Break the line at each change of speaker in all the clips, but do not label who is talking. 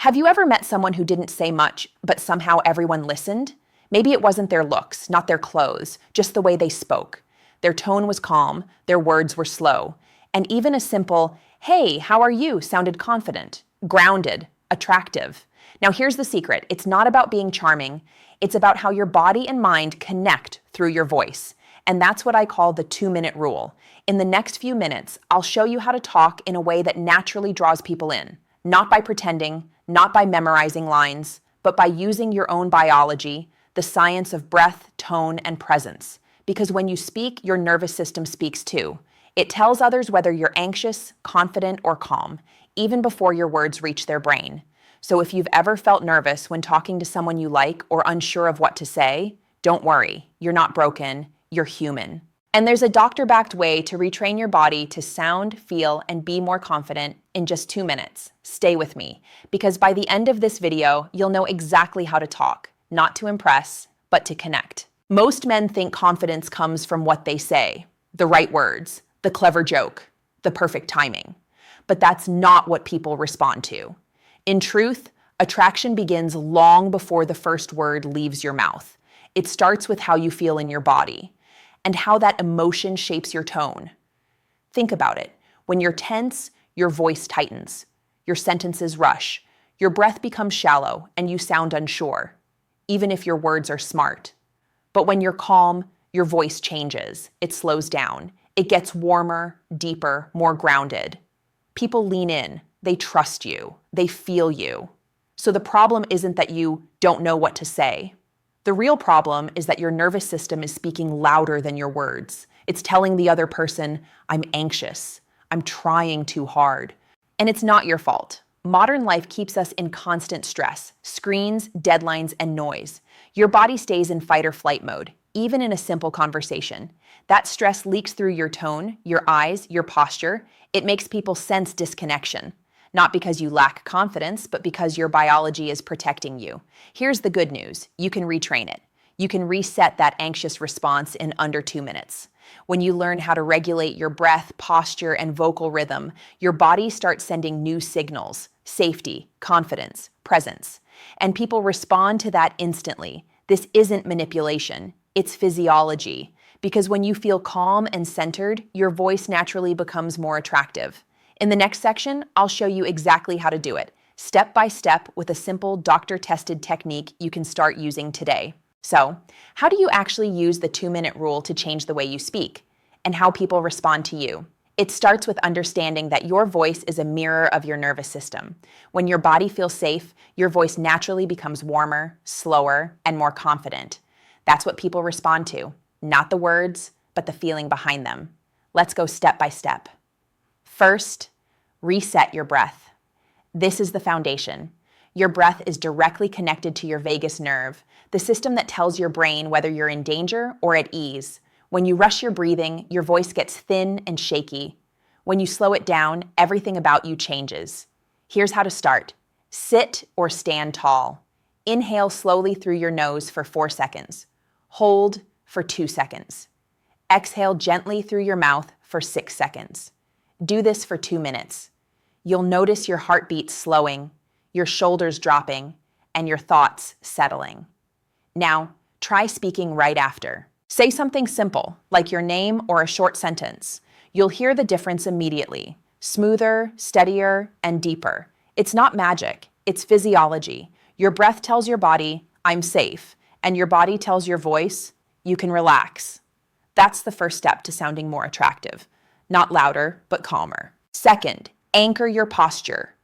Have you ever met someone who didn't say much, but somehow everyone listened? Maybe it wasn't their looks, not their clothes, just the way they spoke. Their tone was calm, their words were slow, and even a simple, "Hey, how are you?" sounded confident, grounded, attractive. Now here's the secret. It's not about being charming. It's about how your body and mind connect through your voice. And that's what I call the 2-minute rule. In the next few minutes, I'll show you how to talk in a way that naturally draws people in, not by pretending, not by memorizing lines, but by using your own biology, the science of breath, tone, and presence. Because when you speak, your nervous system speaks too. It tells others whether you're anxious, confident, or calm, even before your words reach their brain. So if you've ever felt nervous when talking to someone you like or unsure of what to say, don't worry, you're not broken, you're human. And there's a doctor-backed way to retrain your body to sound, feel, and be more confident in just 2 minutes. Stay with me, because by the end of this video, you'll know exactly how to talk, not to impress, but to connect. Most men think confidence comes from what they say, the right words, the clever joke, the perfect timing. But that's not what people respond to. In truth, attraction begins long before the first word leaves your mouth. It starts with how you feel in your body and how that emotion shapes your tone. Think about it. When you're tense, your voice tightens, your sentences rush, your breath becomes shallow, and you sound unsure, even if your words are smart. But when you're calm, your voice changes. It slows down. It gets warmer, deeper, more grounded. People lean in. They trust you. They feel you. So the problem isn't that you don't know what to say. The real problem is that your nervous system is speaking louder than your words. It's telling the other person, "I'm anxious. I'm trying too hard." And it's not your fault. Modern life keeps us in constant stress, screens, deadlines, and noise. Your body stays in fight or flight mode, even in a simple conversation. That stress leaks through your tone, your eyes, your posture. It makes people sense disconnection. Not because you lack confidence, but because your biology is protecting you. Here's the good news. You can retrain it. You can reset that anxious response in under 2 minutes. When you learn how to regulate your breath, posture, and vocal rhythm, your body starts sending new signals: safety, confidence, presence. And people respond to that instantly. This isn't manipulation. It's physiology. Because when you feel calm and centered, your voice naturally becomes more attractive. In the next section, I'll show you exactly how to do it, step by step, with a simple doctor-tested technique you can start using today. So, how do you actually use the 2-minute rule to change the way you speak and how people respond to you? It starts with understanding that your voice is a mirror of your nervous system. When your body feels safe, your voice naturally becomes warmer, slower, and more confident. That's what people respond to, not the words, but the feeling behind them. Let's go step by step. First, reset your breath. This is the foundation. Your breath is directly connected to your vagus nerve, the system that tells your brain whether you're in danger or at ease. When you rush your breathing, your voice gets thin and shaky. When you slow it down, everything about you changes. Here's how to start. Sit or stand tall. Inhale slowly through your nose for 4 seconds. Hold for 2 seconds. Exhale gently through your mouth for 6 seconds. Do this for 2 minutes. You'll notice your heartbeat slowing, your shoulders dropping, and your thoughts settling. Now, try speaking right after. Say something simple, like your name or a short sentence. You'll hear the difference immediately. Smoother, steadier, and deeper. It's not magic, it's physiology. Your breath tells your body, "I'm safe," and your body tells your voice, "You can relax." That's the first step to sounding more attractive. Not louder, but calmer. Second, anchor your posture.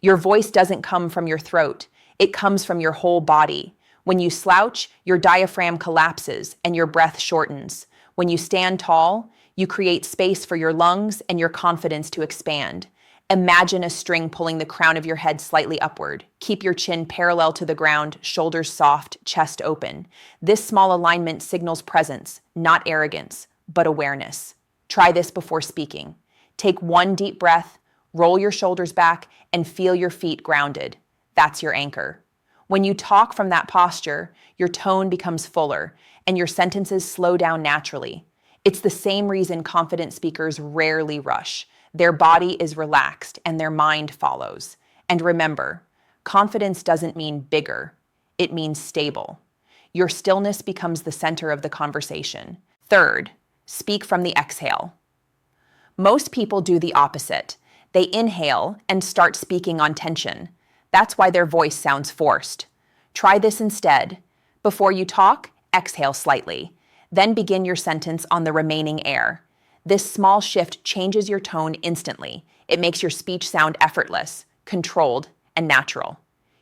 Your voice doesn't come from your throat. It comes from your whole body. When you slouch, your diaphragm collapses and your breath shortens. When you stand tall, you create space for your lungs and your confidence to expand. Imagine a string pulling the crown of your head slightly upward. Keep your chin parallel to the ground, shoulders soft, chest open. This small alignment signals presence, not arrogance, but awareness. Try this before speaking. Take 1 deep breath, roll your shoulders back, and feel your feet grounded. That's your anchor. When you talk from that posture, your tone becomes fuller, and your sentences slow down naturally. It's the same reason confident speakers rarely rush. Their body is relaxed, and their mind follows. And remember, Confidence doesn't mean bigger, it means stable. Your stillness becomes the center of the conversation. Third, speak from the exhale. Most people do the opposite. They inhale and start speaking on tension. That's why their voice sounds forced. Try this instead. Before you talk, exhale slightly. Then begin your sentence on the remaining air. This small shift changes your tone instantly. It makes your speech sound effortless, controlled, and natural.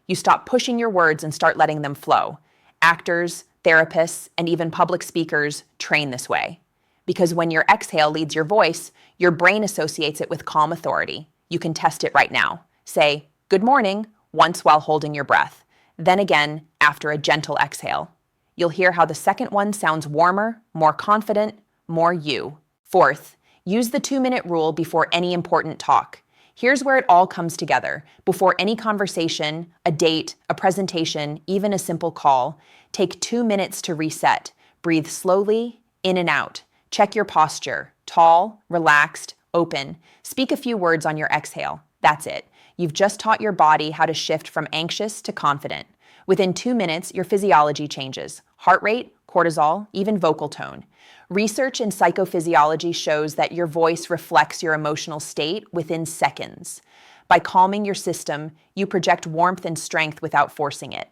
You stop pushing your words and start letting them flow. Actors, therapists, and even public speakers train this way. Because when your exhale leads your voice, your brain associates it with calm authority. You can test it right now. Say, "Good morning," once while holding your breath. Then again, after a gentle exhale. You'll hear how the second one sounds warmer, more confident, more you. Fourth, use the 2-minute rule before any important talk. Here's where it all comes together. Before any conversation, a date, a presentation, even a simple call, take 2 minutes to reset. Breathe slowly, in and out. Check your posture. Tall, relaxed, open. Speak a few words on your exhale. That's it. You've just taught your body how to shift from anxious to confident. Within 2 minutes, your physiology changes. Heart rate, cortisol, even vocal tone. Research in psychophysiology shows that your voice reflects your emotional state within seconds. By calming your system, you project warmth and strength without forcing it.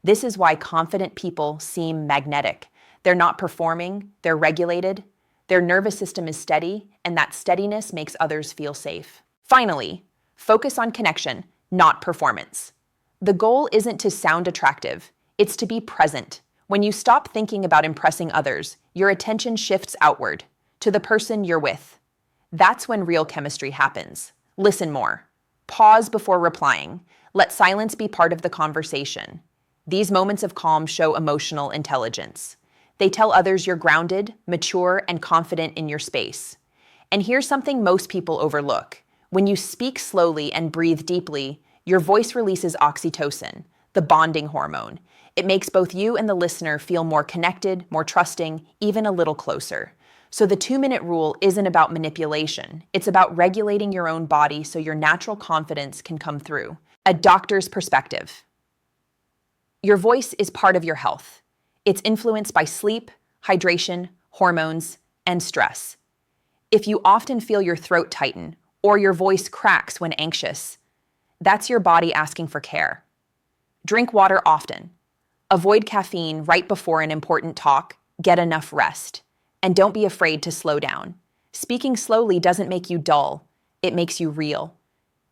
This is why confident people seem magnetic. They're not performing, they're regulated. Their nervous system is steady, and that steadiness makes others feel safe. Finally, focus on connection, not performance. The goal isn't to sound attractive, it's to be present. When you stop thinking about impressing others, your attention shifts outward, to the person you're with. That's when real chemistry happens. Listen more. Pause before replying. Let silence be part of the conversation. These moments of calm show emotional intelligence. They tell others you're grounded, mature, and confident in your space. And here's something most people overlook. When you speak slowly and breathe deeply, your voice releases oxytocin, the bonding hormone. It makes both you and the listener feel more connected, more trusting, even a little closer. So the 2-minute rule isn't about manipulation. It's about regulating your own body so your natural confidence can come through. A doctor's perspective. Your voice is part of your health. It's influenced by sleep, hydration, hormones, and stress. If you often feel your throat tighten or your voice cracks when anxious, that's your body asking for care. Drink water often. Avoid caffeine right before an important talk. Get enough rest. And don't be afraid to slow down. Speaking slowly doesn't make you dull. It makes you real.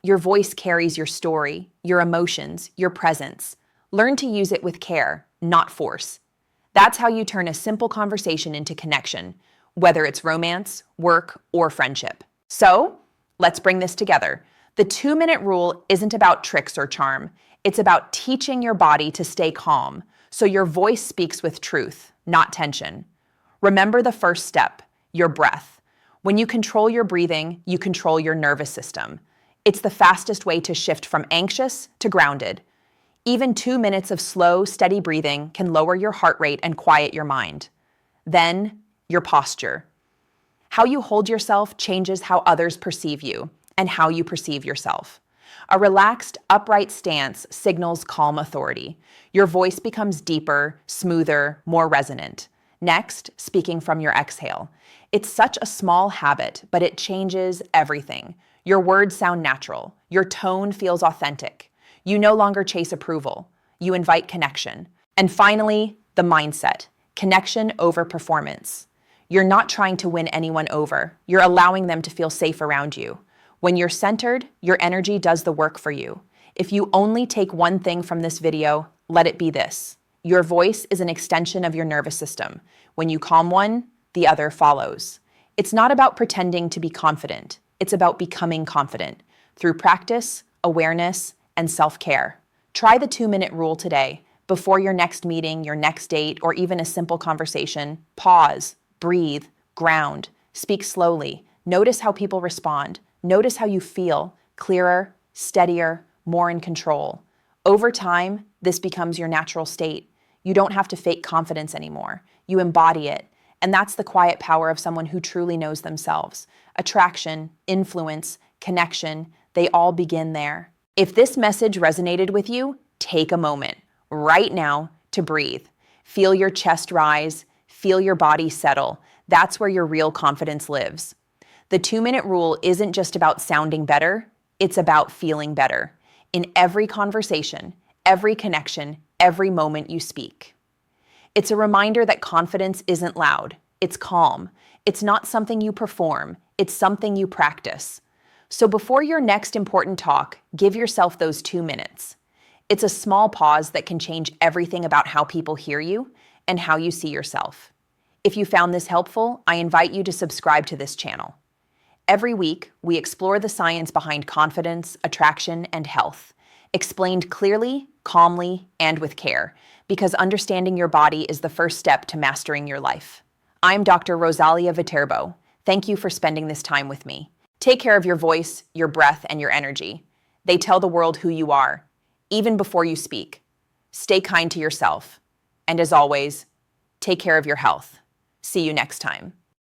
Your voice carries your story, your emotions, your presence. Learn to use it with care, not force. That's how you turn a simple conversation into connection, whether it's romance, work, or friendship. So, let's bring this together. The 2-minute rule isn't about tricks or charm. It's about teaching your body to stay calm, so your voice speaks with truth, not tension. Remember the first step, your breath. When you control your breathing, you control your nervous system. It's the fastest way to shift from anxious to grounded. Even 2 minutes of slow, steady breathing can lower your heart rate and quiet your mind. Then, your posture. How you hold yourself changes how others perceive you and how you perceive yourself. A relaxed, upright stance signals calm authority. Your voice becomes deeper, smoother, more resonant. Next, speaking from your exhale. It's such a small habit, but it changes everything. Your words sound natural. Your tone feels authentic. You no longer chase approval. You invite connection. And finally, the mindset. Connection over performance. You're not trying to win anyone over. You're allowing them to feel safe around you. When you're centered, your energy does the work for you. If you only take one thing from this video, let it be this. Your voice is an extension of your nervous system. When you calm one, the other follows. It's not about pretending to be confident. It's about becoming confident through practice, awareness, and self-care. Try the 2-minute rule today. Before your next meeting, your next date, or even a simple conversation, pause, breathe, ground, speak slowly. Notice how people respond. Notice how you feel, clearer, steadier, more in control. Over time, this becomes your natural state. You don't have to fake confidence anymore. You embody it. And that's the quiet power of someone who truly knows themselves. Attraction, influence, connection, they all begin there. If this message resonated with you, take a moment right now to breathe. Feel your chest rise, feel your body settle. That's where your real confidence lives. The 2-minute rule isn't just about sounding better, it's about feeling better. In every conversation, every connection, every moment you speak. It's a reminder that confidence isn't loud, it's calm. It's not something you perform, it's something you practice. So before your next important talk, give yourself those 2 minutes. It's a small pause that can change everything about how people hear you and how you see yourself. If you found this helpful, I invite you to subscribe to this channel. Every week, we explore the science behind confidence, attraction, and health, explained clearly, calmly, and with care, because understanding your body is the first step to mastering your life. I'm Dr. Rosalia Viterbo. Thank you for spending this time with me. Take care of your voice, your breath, and your energy. They tell the world who you are, even before you speak. Stay kind to yourself. And as always, take care of your health. See you next time.